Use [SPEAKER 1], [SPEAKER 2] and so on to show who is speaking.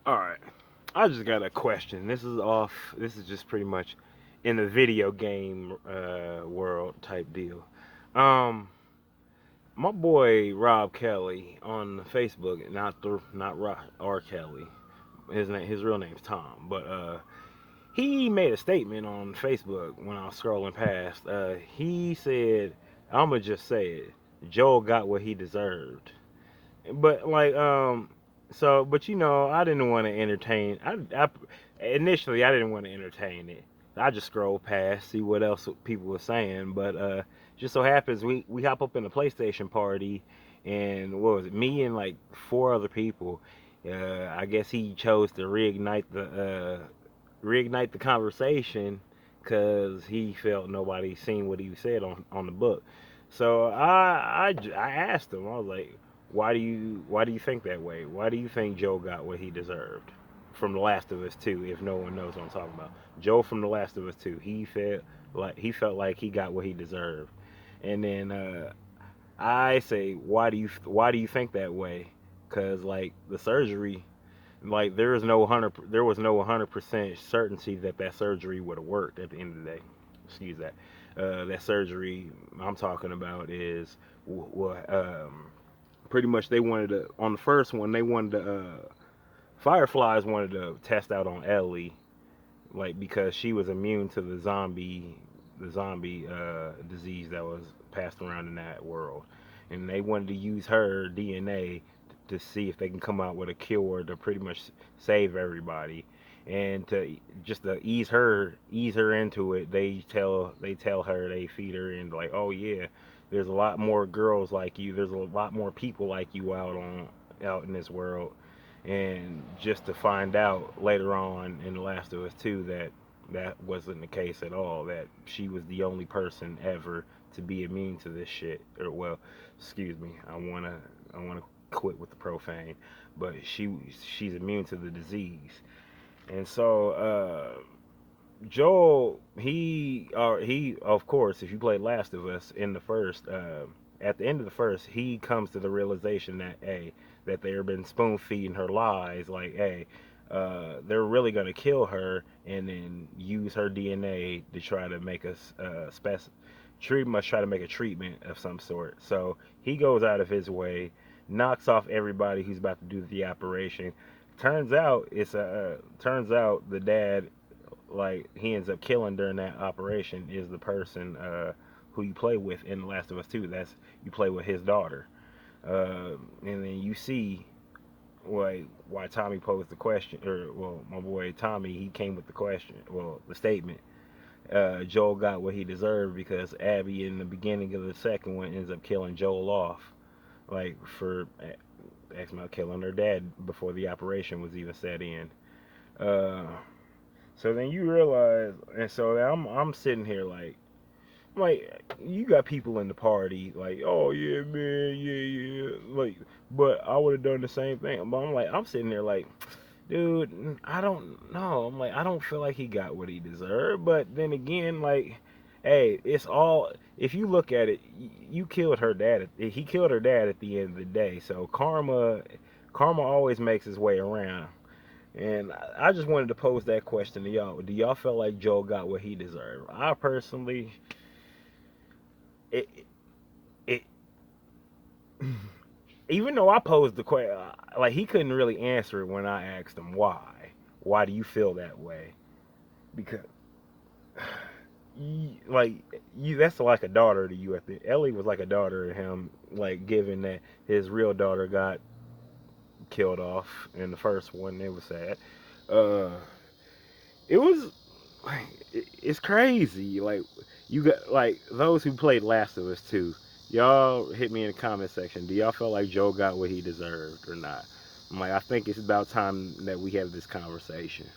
[SPEAKER 1] All right. I just got a question. This is just pretty much in the video game world type deal. Um, my boy Rob Kelly on Facebook, not R Kelly. His real name's Tom, but he made a statement on Facebook when I was scrolling past. He said, "I'm gonna just say it. Joel got what he deserved." But but I didn't want to entertain. I initially I didn't want to entertain it. I just scrolled past, see what else people were saying. But just so happens we hop up in a PlayStation party, and what was it? Me and like four other people. I guess he chose to reignite the conversation because he felt nobody seen what he said on the book. So I asked him. I was like, why do you think that way? Why do you think Joe got what he deserved from The Last of Us 2? If no one knows what I'm talking about, Joe from The Last of Us 2, he felt like he got what he deserved. And then I say, why do you think that way? Because like the surgery, like there was no 100% certainty that surgery would have worked at the end of the day. Excuse that. That surgery I'm talking about is pretty much they wanted to on the first one they wanted to Fireflies wanted to test out on Ellie, like because she was immune to the zombie disease that was passed around in that world, and they wanted to use her DNA to see if they can come out with a cure to pretty much save everybody. And to just to ease her into it, they tell her, they feed her and like, oh yeah, there's a lot more girls like you, there's a lot more people like you out in this world. And just to find out later on in The Last of Us 2 that that wasn't the case at all. That she was the only person ever to be immune to this shit. Or well, excuse me, I wanna quit with the profane, but she's immune to the disease. And so Joel, he of course, if you played Last of Us in the first, at the end of the first, he comes to the realization that that they've been spoon feeding her lies. Like, they're really gonna kill her and then use her DNA to try to make us try to make a treatment of some sort. So he goes out of his way, knocks off everybody who's about to do the operation. Turns out the dad, like he ends up killing during that operation, is the person who you play with in The Last of Us 2. That's you play with his daughter, and then you see why Tommy posed the question, or well, my boy Tommy, he came with the question, well, the statement. Joel got what he deserved because Abby in the beginning of the second one ends up killing Joel off, like for about killing her dad before the operation was even set in. Uh, so then you realize, and so I'm sitting here like you got people in the party like, oh yeah man, yeah, like, but I would have done the same thing. But I'm sitting there like, dude, I don't know. I'm like, I don't feel like he got what he deserved. But then again, like, hey, it's all, if you look at it, you killed her dad. He killed her dad at the end of the day. So karma always makes its way around. And I just wanted to pose that question to y'all. Do y'all feel like Joe got what he deserved? I personally, it, it, even though I posed the question, like he couldn't really answer it when I asked him why. Why do you feel that way? Because, like, that's like a daughter to you. Ellie was like a daughter to him. Like, given that his real daughter got killed off in the first one, it was sad. Uh, it was like it's crazy. Like you got like those who played Last of Us 2. Y'all hit me in the comment section. Do y'all feel like Joe got what he deserved or not? I'm like, I think it's about time that we have this conversation.